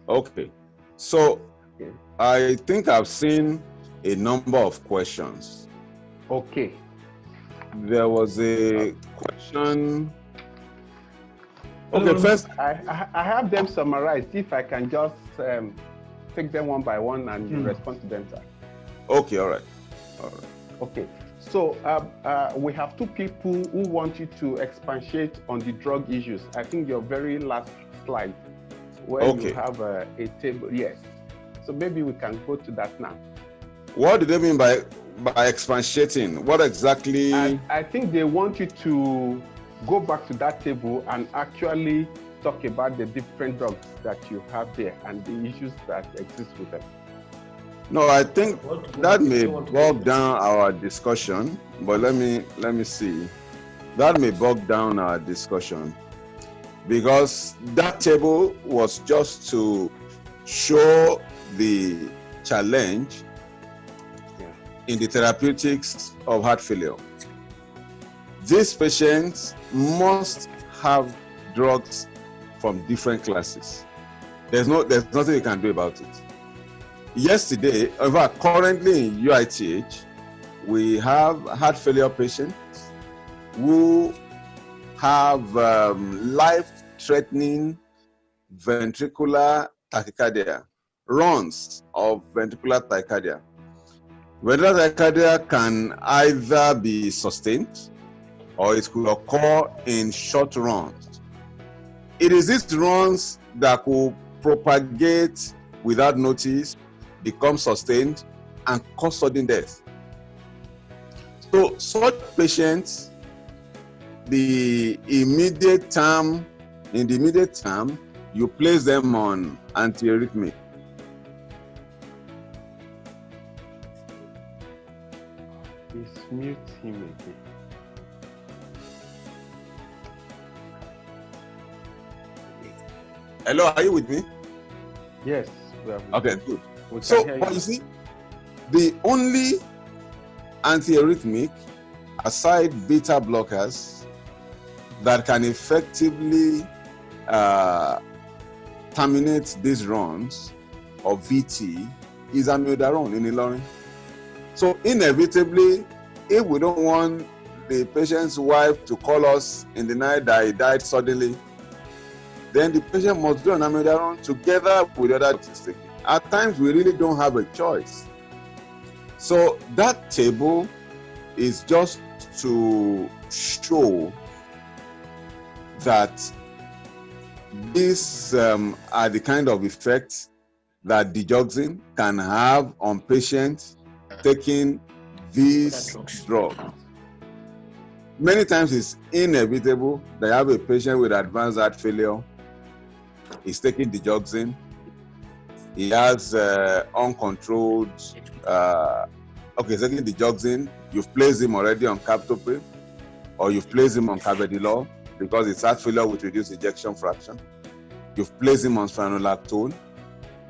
Okay. So Okay. I think I've seen a number of questions. Okay. There was a question. Okay, first. I have them summarized. If I can just take them one by one and you respond to them, sir. Okay, all right. Okay. So we have two people who want you to expatiate on the drug issues. I think your very last slide, where you have a table. Yes. So maybe we can go to that now. What do they mean by expatiating? What exactly? I think they want you to go back to that table and actually talk about the different drugs that you have there and the issues that exist with them. No, I think that may bog down our discussion, but let me see. That may bog down our discussion because that table was just to show the challenge in the therapeutics of heart failure. These patients must have drugs from different classes. There's nothing you can do about it. Yesterday, in fact, currently in UITH, we have heart failure patients who have life-threatening ventricular tachycardia, runs of ventricular tachycardia. Ventricular tachycardia can either be sustained or it could occur in short runs. It is these runs that will propagate without notice, become sustained, and cause sudden death. So such patients, in the immediate term, you place them on antiarrhythmic. Please mute him again. Hello, are you with me? Yes. Okay, good. So, you see, the only antiarrhythmic, aside beta blockers, that can effectively terminate these runs of VT is amiodarone in Ilorin. So inevitably, if we don't want the patient's wife to call us in the night that he died suddenly, then the patient must be on amiodarone together with other statistics. At times, we really don't have a choice. So that table is just to show that these are the kind of effects that digoxin can have on patients taking these drugs. Many times it's inevitable that you have a patient with advanced heart failure. He's taking digoxin. He has uncontrolled, he's taking digoxin. You've placed him already on captopril, or you've placed him on carvedilol because it's heart failure with reduced ejection fraction. You've placed him on spironolactone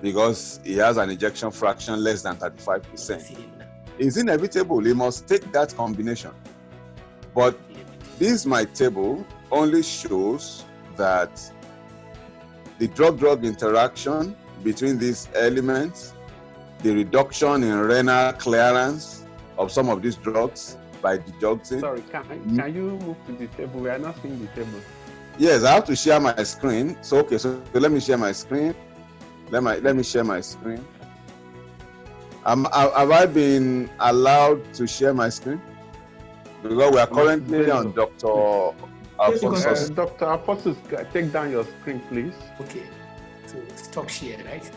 because he has an ejection fraction less than 35%. It's inevitable. He must take that combination. But this, my table, only shows that the drug-drug interaction between these elements, the reduction in renal clearance of some of these drugs by digoxin. Sorry, can you move to the table? We are not seeing the table. Yes, I have to share my screen. So let me share my screen. Let me share my screen. Have I been allowed to share my screen? Because we are currently on Dr. Alphonsus. Dr. Alphonsus, take down your screen, please. Okay. So stop share, right?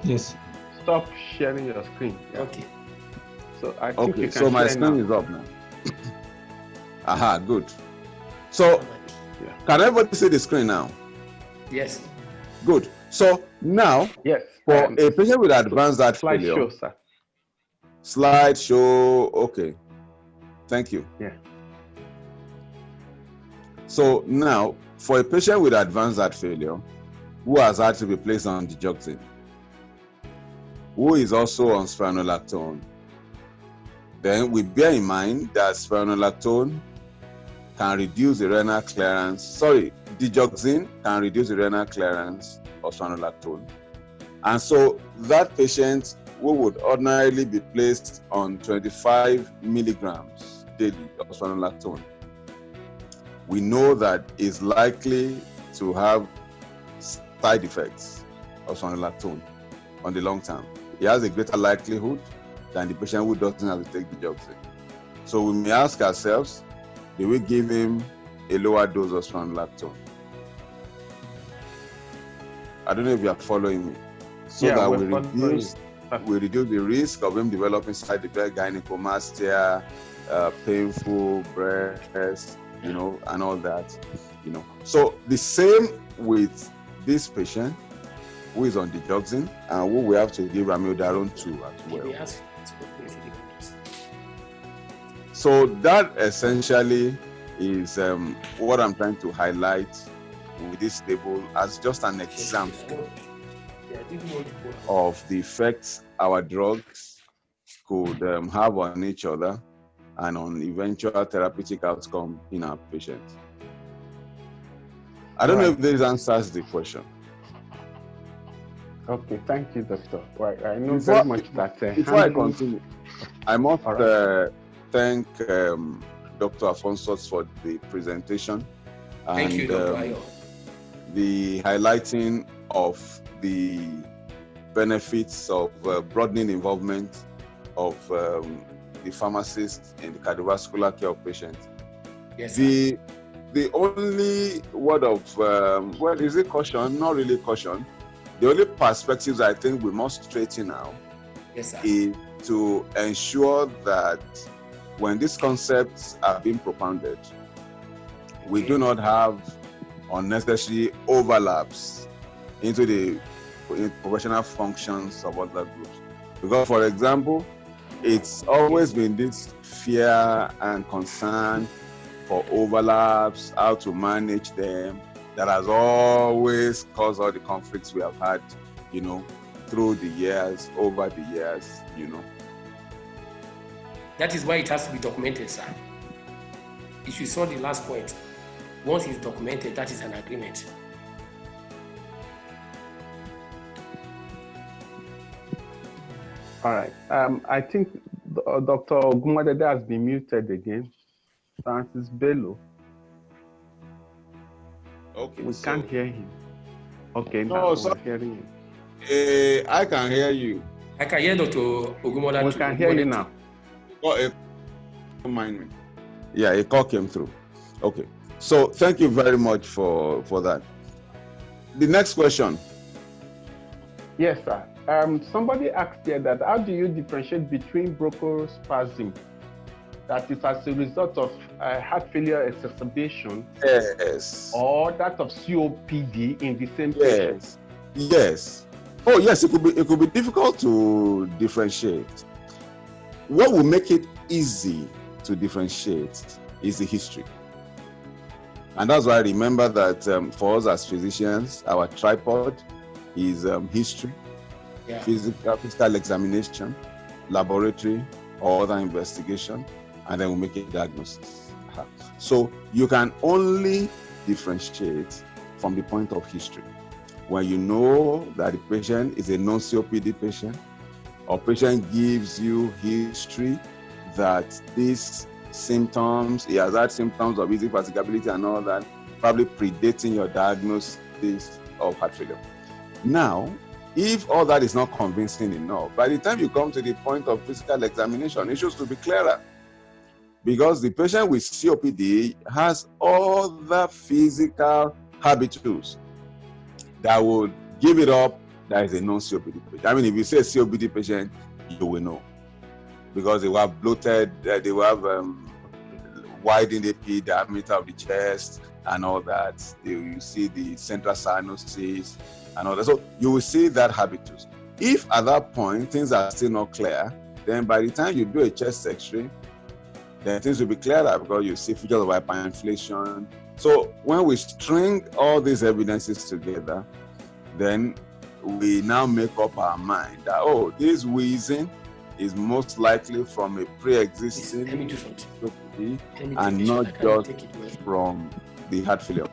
Yes. Stop sharing your screen. Yeah. Okay. So I think you can so my screen is up now. Aha, good. So can everybody see the screen now? Yes. Good. So now, yes, for a patient with advanced heart failure. Slide show, sir. Slide show. Okay. Thank you. Yeah. So now, for a patient with advanced heart failure who has had to be placed on digoxin, who is also on spironolactone, then we bear in mind that spironolactone can reduce the renal clearance. Digoxin can reduce the renal clearance of spironolactone. And so that patient who would ordinarily be placed on 25 milligrams daily of spironolactone, we know that is likely to have side effects of spironolactone on the long term. He has a greater likelihood than the patient who doesn't have to take the digoxin. So we may ask ourselves, do we give him a lower dose of spironolactone? I don't know if you are following me. So that we reduce the risk of him developing side effects, gynecomastia, painful breast, and all that, So the same with this patient who is on digoxin and who we have to give amiodarone to as well. So that essentially is what I'm trying to highlight with this table as just an example of the effects our drugs could have on each other and on eventual therapeutic outcome in our patients. I don't know if this answers the question. Okay, thank you, Doctor. Well, I know very much that. Before I continue, I must thank Dr. Afonso for the presentation. Thank you, Dr. Ayo. The highlighting of the benefits of broadening involvement of the pharmacist in the cardiovascular care of patients. Yes, the only word of, is it caution? Not really caution. The only perspectives I think we must straighten out is to ensure that when these concepts are being propounded, we do not have unnecessary overlaps into the professional functions of other groups. Because, for example, it's always been this fear and concern for overlaps, how to manage them, that has always caused all the conflicts we have had, through the years, over the years, That is why it has to be documented, sir. If you saw the last point, once it's documented, that is an agreement. All right. I think Dr. Ogunmadede has been muted again. Francis Bello. Okay. We can't hear him. Okay, no, now we're hearing him. I can hear you. I can hear Dr. Ogunmadede. We can hear you now. Don't mind me. Yeah, a call came through. Okay. So thank you very much for that. The next question. Yes, sir. Somebody asked here that how do you differentiate between bronchospasm that is as a result of heart failure exacerbation, or that of COPD in the same patient? Yes. Oh, yes. It could be difficult to differentiate. What will make it easy to differentiate is the history. And that's why I remember that for us as physicians, our tripod is history, physical examination, laboratory, or other investigation, and then we make a diagnosis. So you can only differentiate from the point of history. When you know that the patient is a non-COPD patient, or patient gives you history that these symptoms, he has had symptoms of easy fatigability and all that, probably predating your diagnosis of heart failure. Now, if all that is not convincing enough, by the time you come to the point of physical examination, issues to be clearer. Because the patient with COPD has all the physical habitus that would give it up that is a non-COPD patient. I mean, if you say COPD patient, you will know. Because they will have bloated, they will have widened AP diameter of the chest and all that. You see the central cyanosis and all that. So you will see that habitus. If at that point things are still not clear, then by the time you do a chest X-ray, then things will be clearer because you see features of hyperinflation. So when we string all these evidences together, then we now make up our mind that, this wheezing is most likely from a pre-existing COPD and not just from the heart failure.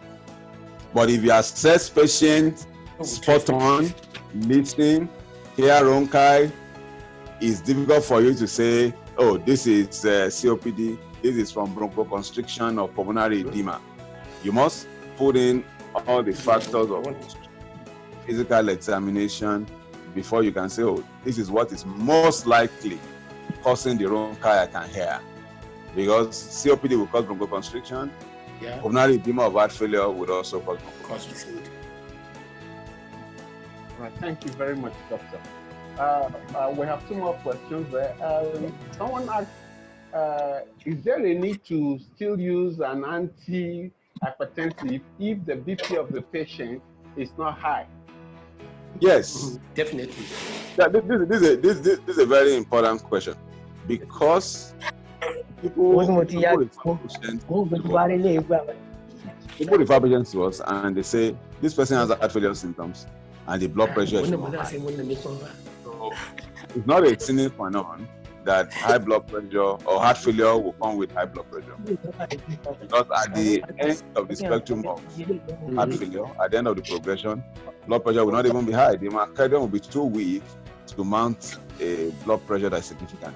But if you assess patient spot on, listen, hear Ronkai. It's difficult for you to say, oh, this is COPD, this is from bronchoconstriction or pulmonary edema. You must put in all the factors of physical examination before you can say, oh, this is what is most likely causing the Ronkai I can hear. Because COPD will cause bronchoconstriction, pulmonary edema of heart failure would also cause bronchoconstriction. Right, thank you very much, Doctor. We have two more questions there. Someone asked, is there a need to still use an antihypertensive if the BP of the patient is not high? Yes. Definitely. Yeah, this is a very important question, because people refer patients to us and they say, this person has heart failure symptoms and the blood pressure is not high. So it's not a sine qua non that high blood pressure or heart failure will come with high blood pressure. Because at the end of the spectrum of heart failure, at the end of the progression, blood pressure will not even be high. The myocardium will be too weak to mount a blood pressure that is significant.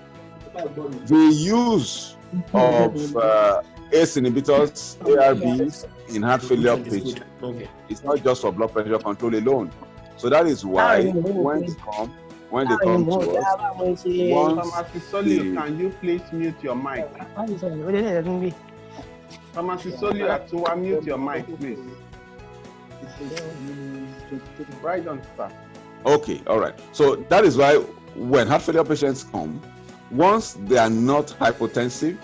The use of ACE inhibitors, ARBs, in heart failure patients is not just for blood pressure control alone. So that is why when they come to us, Pharmacist Solio, can you please mute your mic? Pharmacist Solio, mute your mic, please. Right on, sir. Okay, all right. So that is why when heart failure patients come, once they are not hypotensive,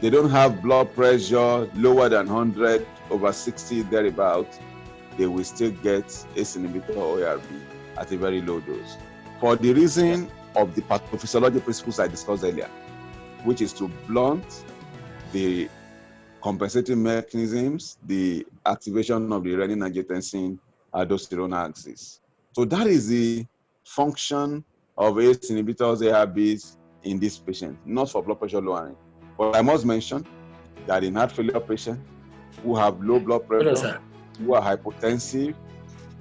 they don't have blood pressure lower than 100/60 thereabouts, they will still get ACE inhibitor or ARB at a very low dose. For the reason of the pathophysiology principles I discussed earlier, which is to blunt the compensating mechanisms, the activation of the renin-angiotensin aldosterone axis. So that is the function of ACE inhibitors, ARBs in this patient, not for blood pressure lowering. But I must mention that in heart failure patients who have low blood pressure, who are hypotensive,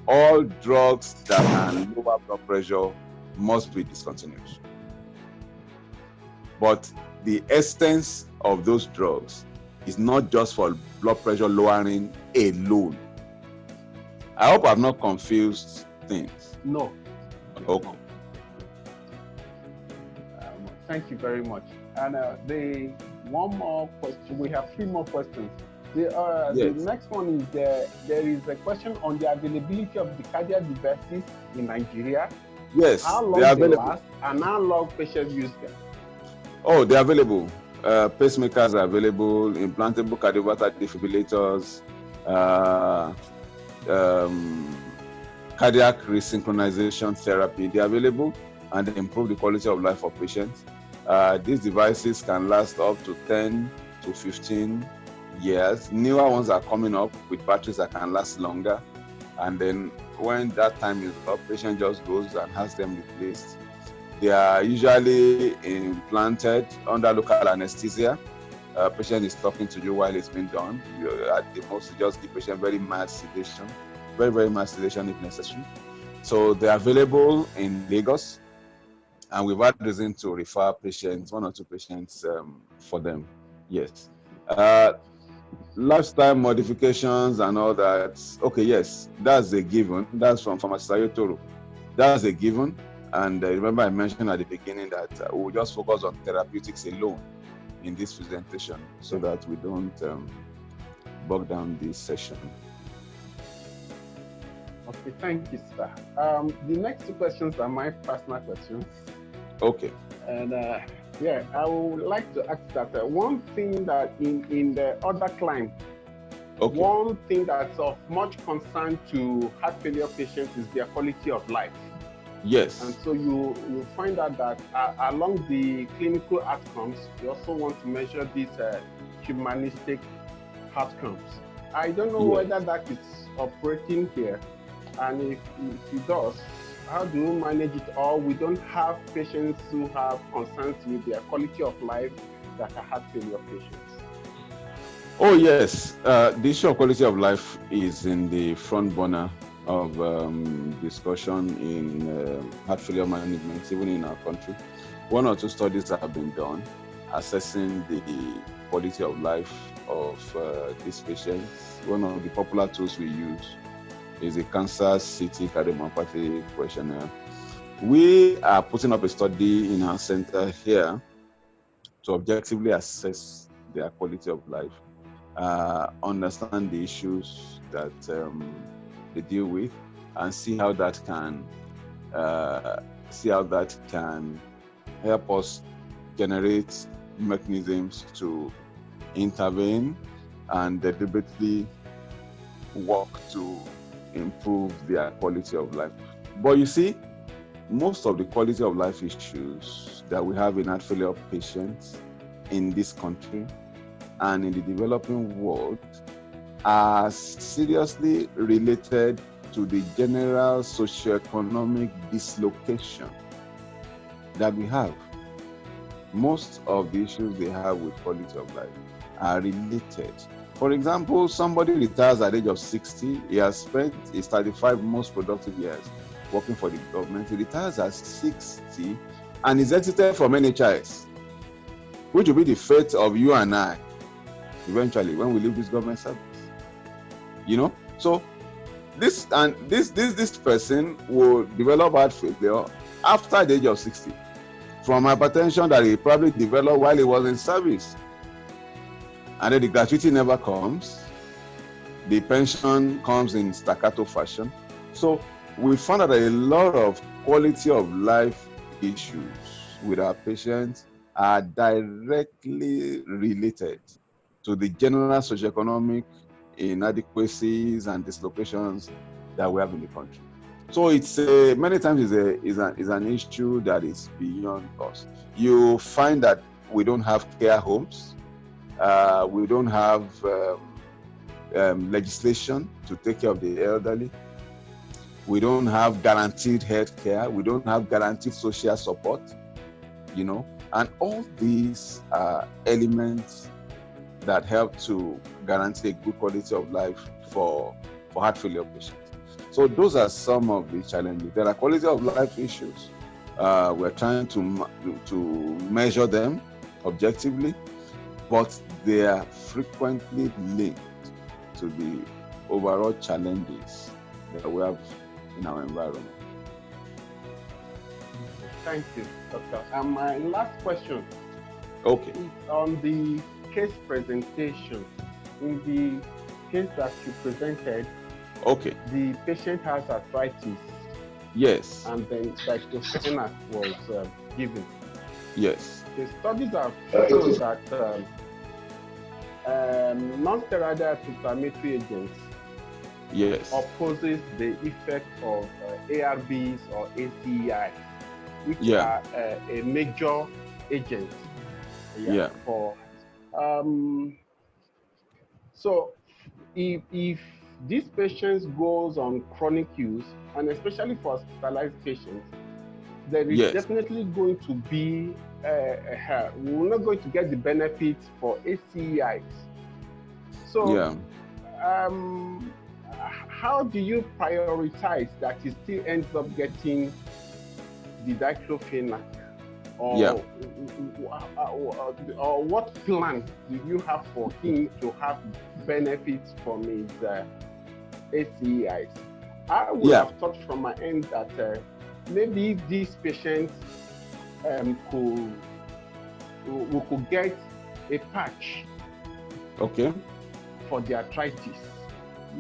all drugs that can lower blood pressure must be discontinued. But the essence of those drugs is not just for blood pressure lowering alone. I hope I've not confused things. No. Okay. Thank you very much. And one more question. We have three more questions. The next one is there is a question on the availability of the cardiac devices in Nigeria. Yes, how long they last and how long patients use them. Oh, they're available. Pacemakers are available, implantable cardiovascular defibrillators, cardiac resynchronization therapy. They're available and they improve the quality of life of patients. These devices can last up to 10 to 15 years. Newer ones are coming up with batteries that can last longer. And then when that time is up, patient just goes and has them replaced. They are usually implanted under local anesthesia. Patient is talking to you while it's being done. At the most, you just give patient very mild sedation, very mild sedation if necessary. So they're available in Lagos, and we've had reason to refer patients, one or two patients for them. Yes. Lifestyle modifications and all that. Okay, yes, that's a given. That's from Pharmacist Ayotoro. That's a given. And remember I mentioned at the beginning that we'll just focus on therapeutics alone in this presentation so that we don't bog down this session. Okay, thank you, sir. The next two questions are my personal questions. Okay. And I would like to ask that one thing that in the other climb, one thing that's of much concern to heart failure patients is their quality of life. Yes. And so you find out that along the clinical outcomes, you also want to measure these humanistic outcomes. I don't know whether that is operating here, and if it does, how do you manage it? Or we don't have patients who have concerns with their quality of life that are heart failure patients? Oh yes, the issue of quality of life is in the front burner of discussion in heart failure management, even in our country. 1 or 2 studies have been done assessing the quality of life of these patients. One of the popular tools we use is the Kansas City Cardiomyopathy Questionnaire. We are putting up a study in our center here to objectively assess their quality of life, understand the issues that they deal with, and see how that can help us generate mechanisms to intervene and deliberately work to improve their quality of life. But you see, most of the quality of life issues that we have in heart failure patients in this country and in the developing world are seriously related to the general socioeconomic dislocation that we have. Most of the issues they have with quality of life are related. For example, somebody retires at the age of 60, he has spent his 35 most productive years working for the government. He retires at 60 and is exited from NHIS, which will be the fate of you and I eventually when we leave this government service. So this person will develop heart failure after the age of 60 from hypertension that he probably developed while he was in service. And then the gratuity never comes. The pension comes in staccato fashion. So we found that a lot of quality of life issues with our patients are directly related to the general socioeconomic inadequacies and dislocations that we have in the country. So it's many times is an issue that is beyond us. You find that we don't have care homes, we don't have legislation to take care of the elderly. We don't have guaranteed health care. We don't have guaranteed social support, and all these are elements that help to guarantee a good quality of life for heart failure patients. So those are some of the challenges. There are quality of life issues. We're trying to measure them objectively, but they are frequently linked to the overall challenges that we have in our environment. Thank you, Doctor. And my last question is on the case presentation. In the case that you presented, the patient has arthritis. Yes. And then diclofenac was given. Yes. The studies have shown that non-steroidal anti-inflammatory agents opposes the effect of ARBs or ACEI, which are a major agent for. So if these patients goes on chronic use, and especially for hospitalized patients, there is definitely going to be we're not going to get the benefits for ACEIs. So how do you prioritize that he still ends up getting the diclofenac? Or what plan do you have for him to have benefits from his ACEIs? I would have thought from my end that maybe these patients we could get a patch for the arthritis,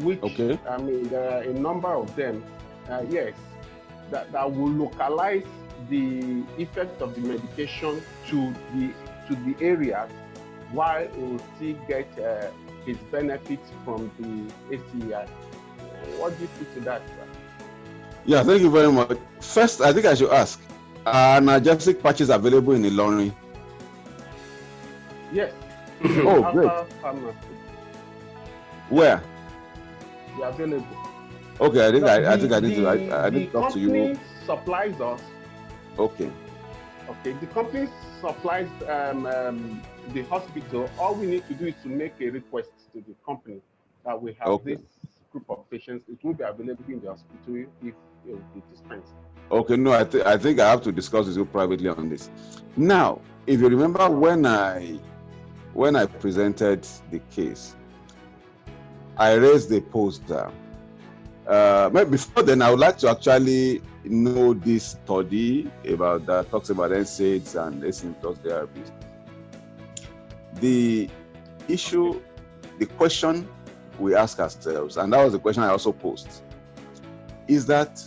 which I mean there are a number of them, that will localize the effect of the medication to the areas, while it will still get its benefits from the ACEI. What do you think to that, sir? Yeah, thank you very much. First, I think I should ask, are analgesic patches available in Ilorin? Yes. Oh, great. Pharmacist. Where? They're available. Okay, I think I need to talk to you. The company supplies us. Okay, the company supplies the hospital. All we need to do is to make a request to the company that we have this group of patients, it will be available in the hospital if it will be dispensed. Okay, no, I think I have to discuss with you privately on this. Now, if you remember when I presented the case, I raised the poster. Before then, I would like to actually know this study about that talks about NSAIDs and asymptomatic therapies. The issue, the question we ask ourselves, and that was the question I also posed, is that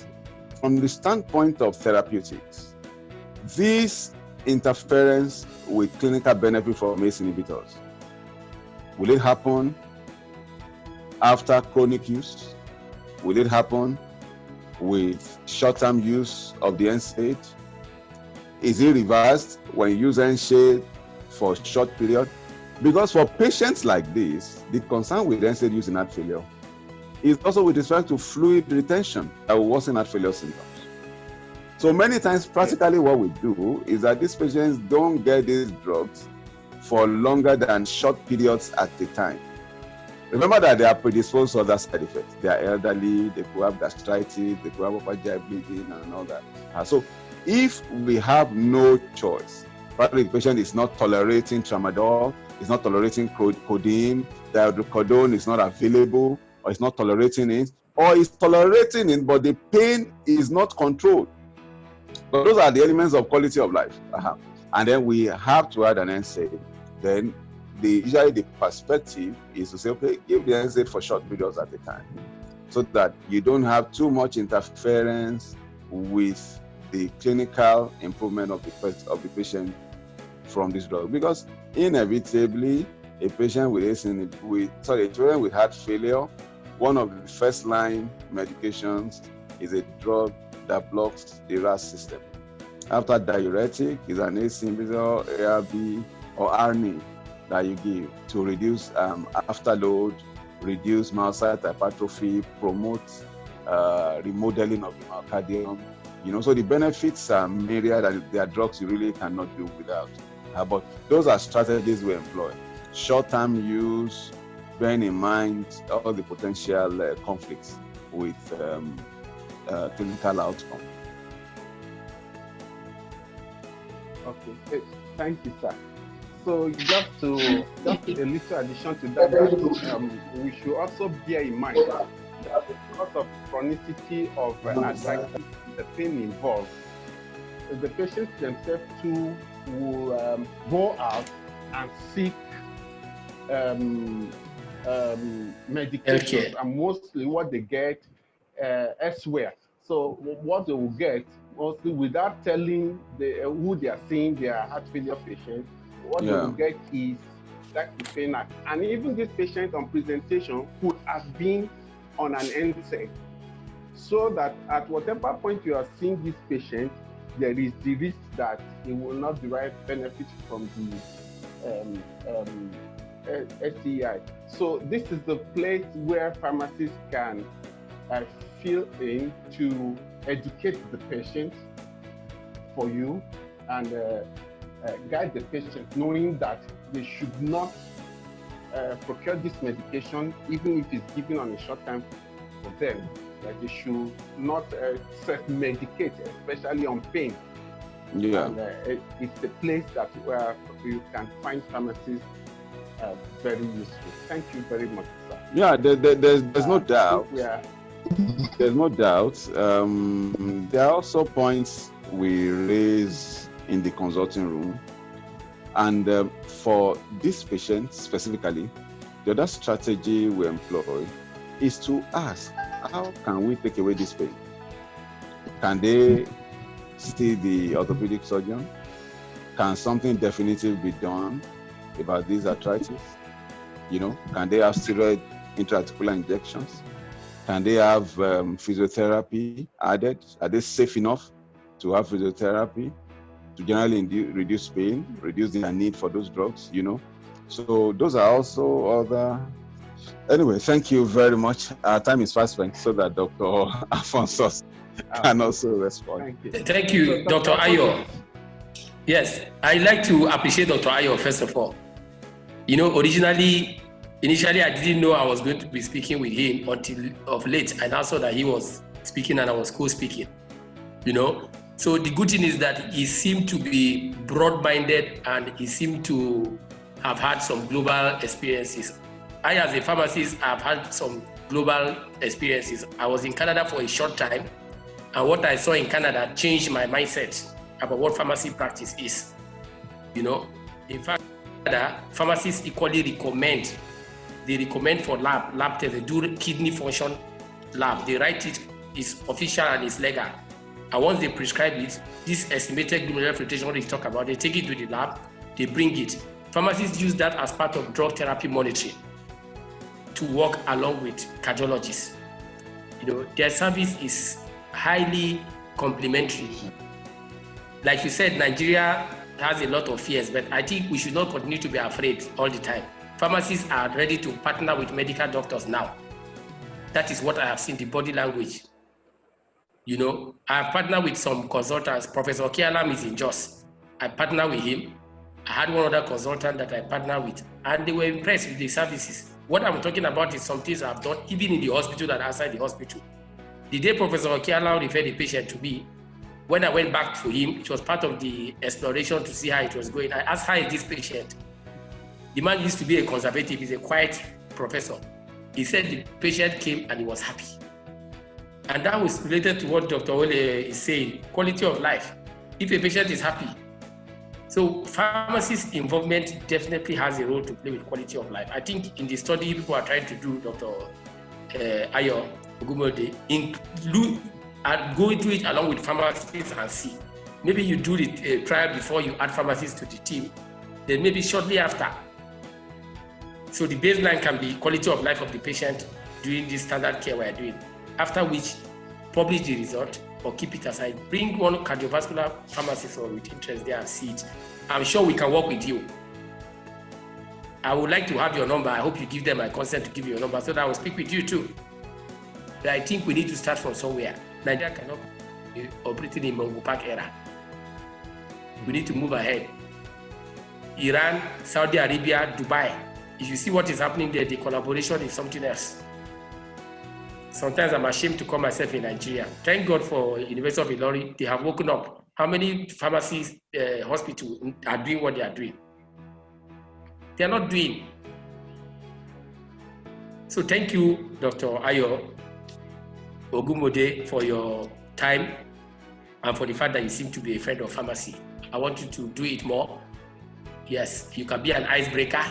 from the standpoint of therapeutics, this interference with clinical benefit from ACE inhibitors, will it happen after chronic use? Will it happen with short-term use of the NSAID? Is it reversed when you use NSAID for a short period? Because for patients like this, the concern with NSAID use in heart failure is also with respect to fluid retention that will worsen heart failure symptoms. So many times, practically what we do is that these patients don't get these drugs for longer than short periods at a time. Remember that they are predisposed to other side effects. They are elderly, they could have gastritis, they could have upper GI bleeding and all that. So if we have no choice, probably the patient is not tolerating tramadol, is not tolerating codeine, hydrocodone is not available, or is not tolerating it, or is tolerating it, but the pain is not controlled. But those are the elements of quality of life. And then we have to add an NSAID. Then usually the perspective is to say, okay, give the NSAID for short periods at a time, so that you don't have too much interference with the clinical improvement of the patient from this drug. Because inevitably, a patient with heart failure, one of the first line medications is a drug that blocks the RAS system. After diuretic is an ACE inhibitor, ARB, or ARNI that you give to reduce afterload, reduce myocyte hypertrophy, promote remodeling of the myocardium. So the benefits are myriad, and there are drugs you really cannot do without. But those are strategies we employ. Short-term use, bearing in mind all the potential conflicts with clinical outcome. Okay, thank you, sir. So just a little addition to that, we should also bear in mind that because of chronicity of anxiety, the pain involved, the patients themselves too will go out and seek medications, and mostly what they get elsewhere. So what they will get, mostly without telling who they are seeing, their heart failure patients, what they will get is diclofenac. And even this patient on presentation could have been on an NSAID. So that at whatever point you are seeing this patient, there is the risk that he will not derive benefit from the STI. So this is the place where pharmacists can fill in to educate the patient for you and guide the patient, knowing that they should not procure this medication, even if it's given on a short time for them, that they should not self-medicate, especially on pain. Yeah. And it's a place that where you can find pharmacists very useful. Thank you very much, sir. Yeah, there's no doubt. Yeah. There's no doubt. There are also points we raise in the consulting room. And for this patient specifically, the other strategy we employ is to ask, how can we take away this pain? Can they see the orthopedic surgeon? Can something definitive be done about this arthritis? Can they have steroid intraarticular injections? Can they have physiotherapy added? Are they safe enough to have physiotherapy to generally reduce pain, reduce the need for those drugs, So those are also other. Anyway, thank you very much. Our time is fast spent, so that Dr. Alphonsus can also respond. Thank you, Dr. Ayo. Yes, I'd like to appreciate Dr. Ayo, first of all. Originally, Initially, I didn't know I was going to be speaking with him until of late. I now saw that he was speaking and I was co-speaking, you know. So the good thing is that he seemed to be broad-minded and he seemed to have had some global experiences. I, as a pharmacist, have had some global experiences. I was in Canada for a short time, and what I saw in Canada changed my mindset about what pharmacy practice is. You know, in fact, pharmacists equally recommend. They recommend for lab tests. They do kidney function lab. They write it, it's official and it's legal. And once they prescribe it, this estimated glomerular filtration, what they talk about, they take it to the lab, they bring it. Pharmacists use that as part of drug therapy monitoring to work along with cardiologists. You know, their service is highly complementary. Like you said, Nigeria has a lot of fears, but I think we should not continue to be afraid all the time. Pharmacists are ready to partner with medical doctors now. That is what I have seen, the body language. You know, I have partnered with some consultants. Professor Kialam is in Jos. I partnered with him. I had one other consultant that I partnered with, and they were impressed with the services. What I'm talking about is some things I've done even in the hospital and outside the hospital. The day Professor Kialam referred the patient to me, when I went back to him, it was part of the exploration to see how it was going. I asked, how is this patient? The man used to be a conservative, he's a quiet professor. He said the patient came and he was happy. And that was related to what Dr. Ole is saying, quality of life. If a patient is happy. So pharmacist involvement definitely has a role to play with quality of life. I think in the study people are trying to do, Dr. Ayo Ogumode, include and go into it along with pharmacists and see. Maybe you do the trial before you add pharmacists to the team, then maybe shortly after. So the baseline can be quality of life of the patient during this standard care we're doing. After which, publish the result or keep it aside. Bring one cardiovascular pharmacist or with interest there and see it. I'm sure we can work with you. I would like to have your number. I hope you give them my consent to give you your number so that I will speak with you too. But I think we need to start from somewhere. Nigeria cannot be operating in Mongo Park era. We need to move ahead. Iran, Saudi Arabia, Dubai. If you see what is happening there, the collaboration is something else. Sometimes I'm ashamed to call myself in Nigeria. Thank God for University of Ilorin. They have woken up. How many pharmacies, hospitals are doing what they are doing? They are not doing. So thank you, Dr. Ayo Ogumode, for your time and for the fact that you seem to be a friend of pharmacy. I want you to do it more. Yes, you can be an icebreaker.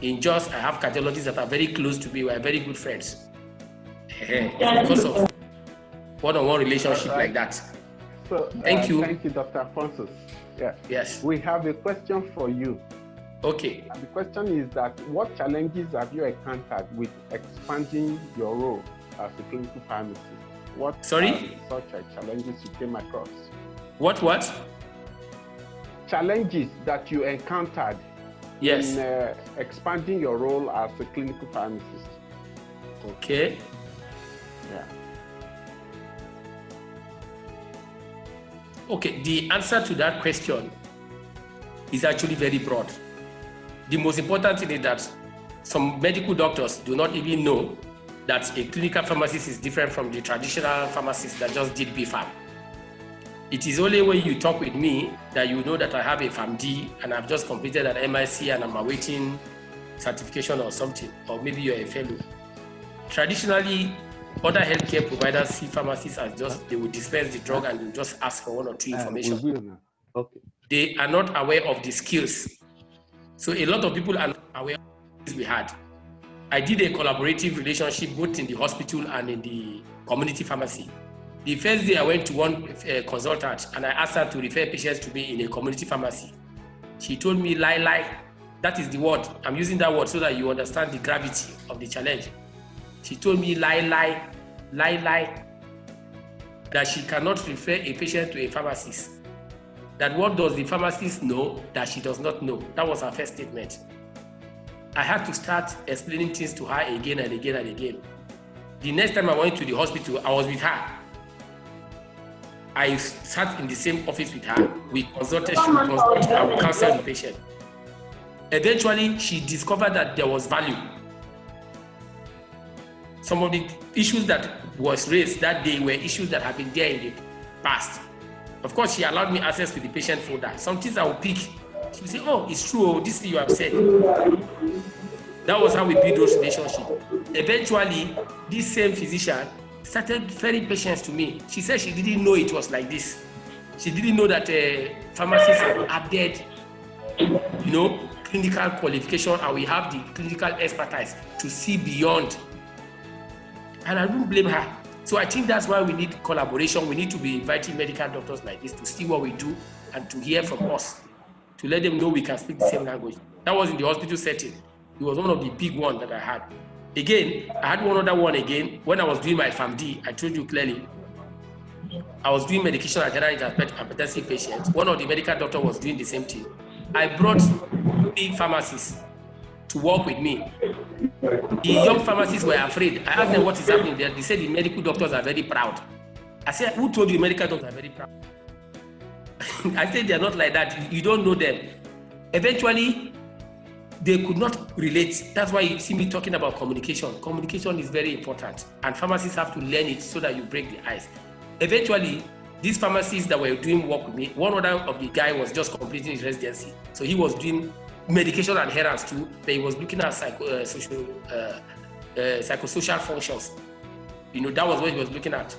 In Jos, I have cardiologists that are very close to me. We are very good friends. Because of one-on-one relationship like that. So, thank you. Thank you, Dr. Francis. Yeah. Yes. We have a question for you. Okay. The question is that what challenges have you encountered with expanding your role as a clinical pharmacist? What such challenges you came across? What? Challenges that you encountered in expanding your role as a clinical pharmacist. Okay. Yeah. Okay, the answer to that question is actually very broad. The most important thing is that some medical doctors do not even know that a clinical pharmacist is different from the traditional pharmacist that just did BPharm. It is only when you talk with me that you know that I have a PharmD and I've just completed an MIC and I'm awaiting certification or something, or maybe you're a fellow. Traditionally, other healthcare providers see pharmacists as just, they will dispense the drug and you just ask for one or two information. Okay. They are not aware of the skills. So a lot of people are not aware of the skills we had. I did a collaborative relationship both in the hospital and in the community pharmacy. The first day I went to one consultant and I asked her to refer patients to me in a community pharmacy. She told me, lie. That is the word. I'm using that word so that you understand the gravity of the challenge. She told me, lie, that she cannot refer a patient to a pharmacist. That what does the pharmacist know that she does not know? That was her first statement. I had to start explaining things to her again and again and again. The next time I went to the hospital, I was with her. I sat in the same office with her. We consulted, I would counsel the patient. Eventually, she discovered that there was value. Some of the issues that was raised that day were issues that have been there in the past. Of course, she allowed me access to the patient folder. Some things I will pick. She will say, oh, it's true, oh, this thing you have said. That was how we build those relationships. Eventually, this same physician started referring patients to me. She said she didn't know it was like this. She didn't know that pharmacists have added, clinical qualification, and we have the clinical expertise to see beyond. And I don't blame her. So I think that's why we need collaboration. We need to be inviting medical doctors like this to see what we do and to hear from us, to let them know we can speak the same language. That was in the hospital setting. It was one of the big ones that I had. Again, I had one other one again. When I was doing my PharmD, I told you clearly, I was doing medication adherence in hypertensive patients. One of the medical doctors was doing the same thing. I brought 3 pharmacists to work with me. The young pharmacists were afraid. I asked them what is happening there. They said the medical doctors are very proud. I said, who told you medical doctors are very proud? I said, they're not like that. You don't know them. Eventually, they could not relate. That's why you see me talking about communication. Communication is very important, and pharmacists have to learn it so that you break the ice. Eventually, these pharmacists that were doing work with me, one other of the guy was just completing his residency. So he was doing medication adherence too, but he was looking at psychosocial functions. That was what he was looking at,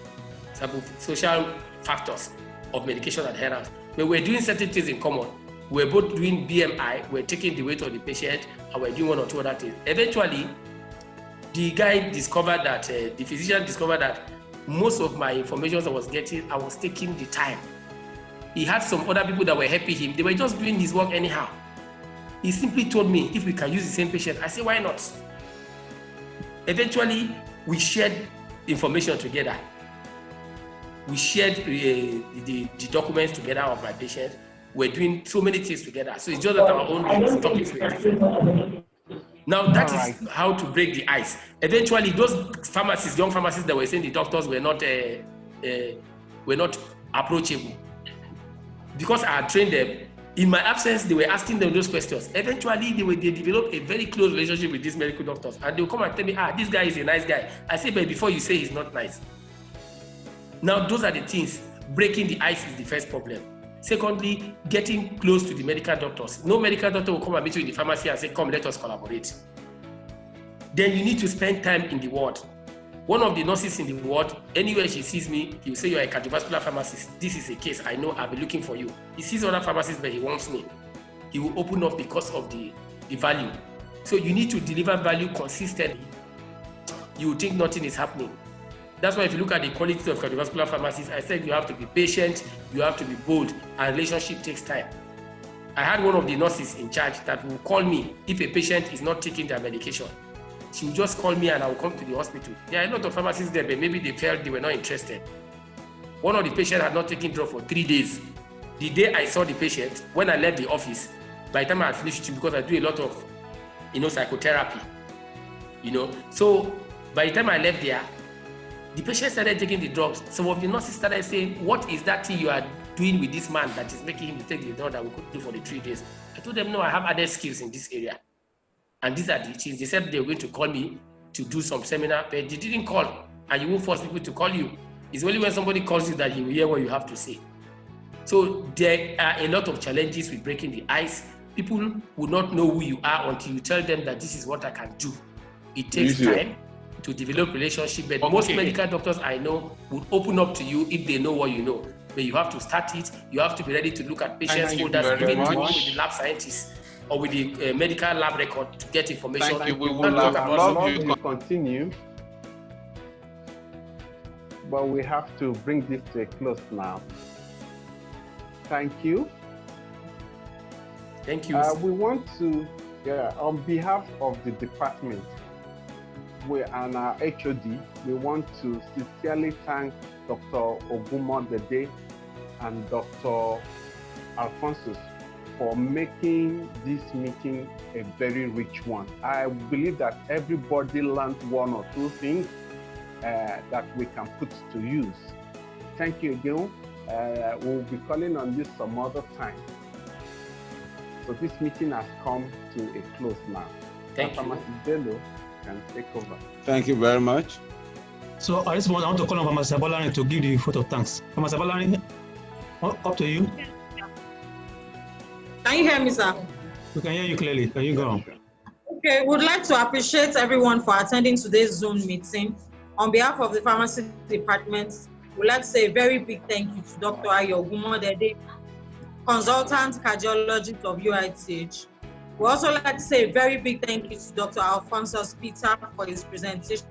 psychosocial factors of medication adherence. But we're doing certain things in common. We're both doing BMI, we're taking the weight of the patient, and we're doing one or two other things. Eventually, the guy discovered that, the physician discovered that most of my information I was getting, I was taking the time. He had some other people that were helping him. They were just doing his work anyhow. He simply told me if we can use the same patient. I said, why not? Eventually, we shared information together. We shared the documents together of my patient. We're doing so many things together. So it's just that our own topics were different. Now, that is how to break the ice. Eventually, those pharmacists, young pharmacists that were saying the doctors were not approachable. Because I had trained them, in my absence, they were asking them those questions. Eventually, they developed a very close relationship with these medical doctors. And they'll come and tell me, this guy is a nice guy. I say, but before you say he's not nice. Now, those are the things. Breaking the ice is the first problem. Secondly, getting close to the medical doctors. No medical doctor will come and meet you in the pharmacy and say, come, let us collaborate. Then you need to spend time in the ward. One of the nurses in the ward, anywhere she sees me, he will say, you're a cardiovascular pharmacist. This is a case, I know, I'll be looking for you. He sees other pharmacists, but he wants me. He will open up because of the value. So you need to deliver value consistently. You will think nothing is happening. That's why if you look at the quality of cardiovascular pharmacists, I said you have to be patient, you have to be bold, and relationship takes time. I had one of the nurses in charge that will call me if a patient is not taking their medication. She will just call me and I will come to the hospital. There are a lot of pharmacists there, but maybe they felt they were not interested. One of the patients had not taken drug for 3 days. The day I saw the patient, when I left the office, by the time I had finished it, because I do a lot of, psychotherapy, So by the time I left there, the patient started taking the drugs. Some of the nurses started saying, what is that thing you are doing with this man that is making him take the drug that we could do for the 3 days? I told them, no, I have other skills in this area. And these are the things. They said they were going to call me to do some seminar, but they didn't call. And you won't force people to call you. It's only when somebody calls you that you will hear what you have to say. So there are a lot of challenges with breaking the ice. People will not know who you are until you tell them that this is what I can do. It takes time to develop relationship, but most medical doctors I know would open up to you if they know what you know. But you have to start it. You have to be ready to look at patients' folders, even to with the lab scientists or with the medical lab record to get information. Thank you. We will love you continue, but we have to bring this to a close now. Thank you. Thank you. We want to, on behalf of the department, and our HOD, we want to sincerely thank Dr. Ogumodede and Dr. Alphonsus for making this meeting a very rich one. I believe that everybody learned one or two things that we can put to use. Thank you again. We'll be calling on you some other time. So this meeting has come to a close now. Thank you. Pharmacist Bello can take over. Thank you very much. So I want to call on Pharmacist Ilorin to give the vote of thanks. Pharmacist Ilorin, up to you. Can you hear me, sir? We can hear you clearly. Can you go on? Okay, would like to appreciate everyone for attending today's Zoom meeting. On behalf of the pharmacy department, we'd like to say a very big thank you to Dr. Ayo Gumodede, consultant cardiologist of UITH. We also like to say a very big thank you to Dr. Alphonsus Peter for his presentation.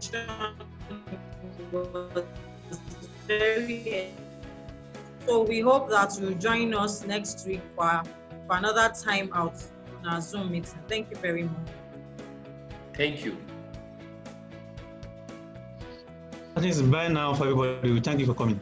So we hope that you'll join us next week for another time out on our Zoom meeting. Thank you very much. Thank you. I think it's bye now for everybody. Thank you for coming.